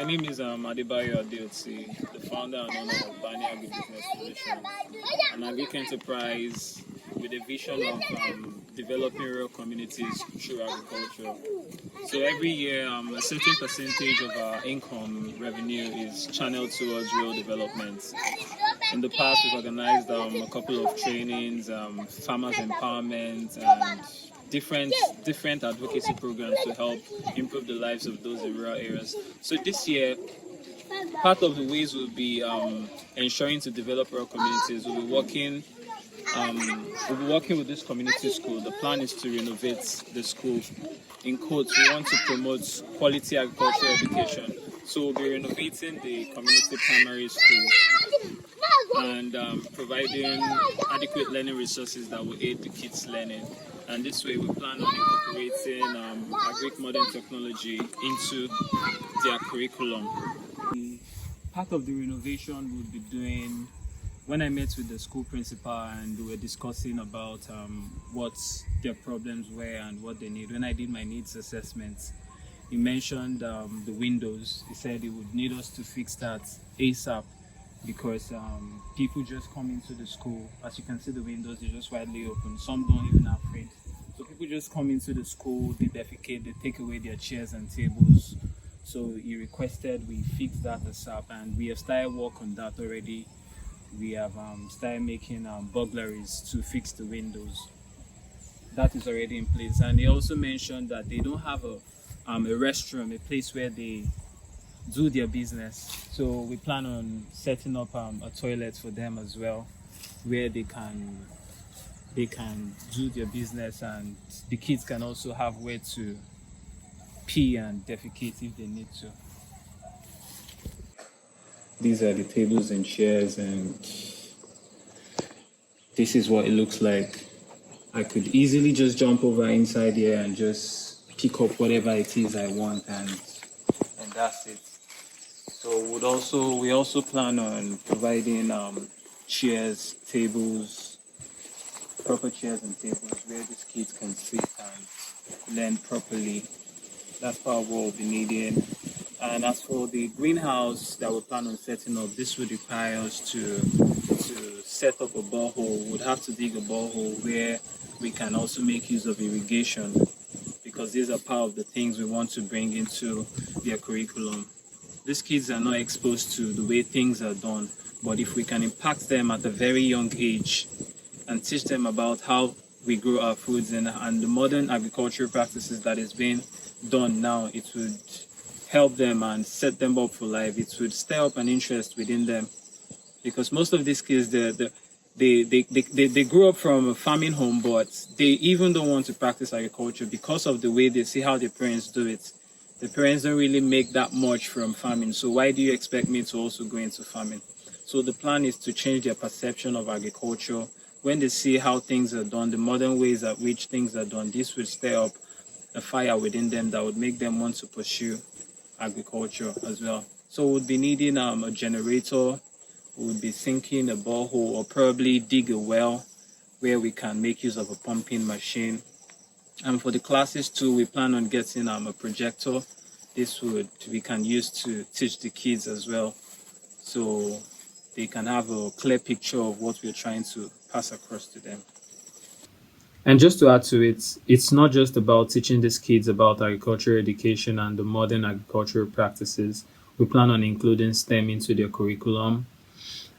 name is Adebayo Adeoti, the founder and owner of Bani Agribusiness Solutions, an agric enterprise with a vision of developing rural communities through agriculture. So every year, a certain percentage of our income revenue is channeled towards rural development. In the past, we've organized a couple of trainings, farmers empowerment, and different advocacy programs to help improve the lives of those in rural areas. So this year, part of the ways we'll be ensuring to develop rural communities, we'll be working with this community school. The plan is to renovate the school. In quotes, we want to promote quality agricultural education. So we'll be renovating the community primary school and providing adequate learning resources that will aid the kids' learning. And this way, we plan on incorporating agric modern technology into their curriculum. Part of the renovation we'll be doing, when I met with the school principal and we were discussing about what their problems were and what they need, when I did my needs assessment, he mentioned the windows. He said he would need us to fix that ASAP because people just come into the school. As you can see, the windows are just widely open. Some don't even have frames. So people just come into the school, they defecate, they take away their chairs and tables. So he requested we fix that ASAP, and we have started work on that already. We have started making burglaries to fix the windows. That is already in place. And he also mentioned that they don't have a restroom, a place where they do their business. So we plan on setting up a toilet for them as well, where they can do their business, and the kids can also have where to pee and defecate if they need to. These are the tables and chairs, and this is what it looks like. I could easily just jump over inside here and just pick up whatever it is I want, and that's it. So we also plan on providing chairs, tables, proper chairs and tables where these kids can sit and learn properly. That's part of what we'll be needing. And as for the greenhouse that we plan on setting up, this would require us to set up a borehole. We would have to dig a borehole where we can also make use of irrigation, because these are part of the things we want to bring into their curriculum. These kids are not exposed to the way things are done, but if we can impact them at a very young age and teach them about how we grow our foods and the modern agricultural practices that is being done now, it would help them and set them up for life. It would stir up an interest within them, because most of these kids, they grew up from a farming home, but they even don't want to practice agriculture because of the way they see how their parents do it. The parents don't really make that much from farming, so why do you expect me to also go into farming? So the plan is to change their perception of agriculture. When they see how things are done, the modern ways at which things are done, this will stir up a fire within them that would make them want to pursue agriculture as well. So we'll be needing a generator, we'll be sinking a borehole, or probably dig a well where we can make use of a pumping machine. And for the classes too, we plan on getting a projector. This we can use to teach the kids as well, so they can have a clear picture of what we're trying to pass across to them. And just to add to it, it's not just about teaching these kids about agricultural education and the modern agricultural practices. We plan on including STEM into their curriculum.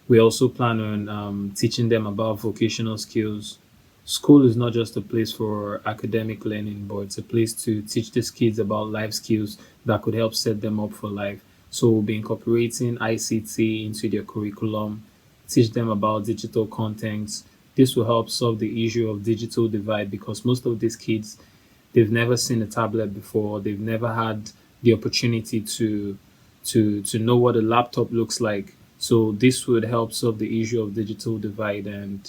We also plan on teaching them about vocational skills. School is not just a place for academic learning, but it's a place to teach these kids about life skills that could help set them up for life. So we'll be incorporating ICT into their curriculum, teach them about digital contents. This will help solve the issue of digital divide, because most of these kids, they've never seen a tablet before. They've never had the opportunity to know what a laptop looks like. So this would help solve the issue of digital divide and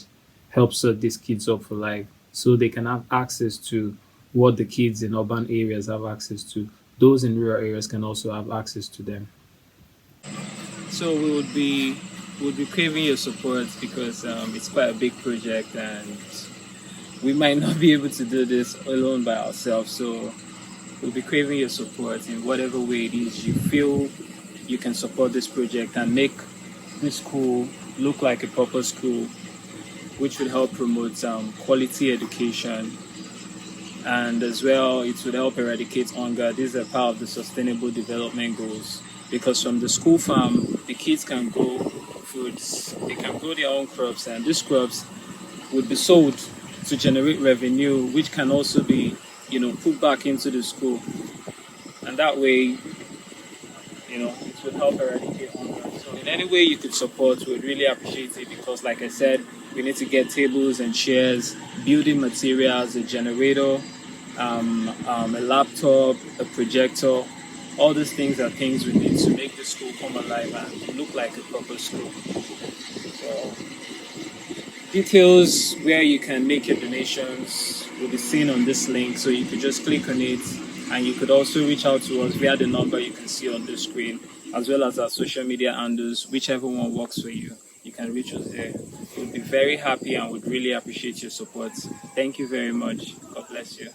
help set these kids up for life, so they can have access to what the kids in urban areas have access to. Those in rural areas can also have access to them. So we would be craving your support, because it's quite a big project and we might not be able to do this alone by ourselves. So we'll be craving your support in whatever way it is you feel you can support this project and make this school look like a proper school, which would help promote quality education, and as well it would help eradicate hunger. This is a part of the sustainable development goals, because from the school farm the kids can grow foods, they can grow their own crops, and these crops would be sold to generate revenue, which can also be put back into the school, and that way it would help eradicate hunger. So in any way you could support, we would really appreciate it, because like I said, we need to get tables and chairs, building materials, a generator, a laptop, a projector. All these things are things we need to make the school come alive and look like a proper school. So details where you can make your donations will be seen on this link, so you could just click on it, and you could also reach out to us via the number you can see on the screen, as well as our social media handles, whichever one works for you. You can reach us there. We'll be very happy and would really appreciate your support. Thank you very much. God bless you.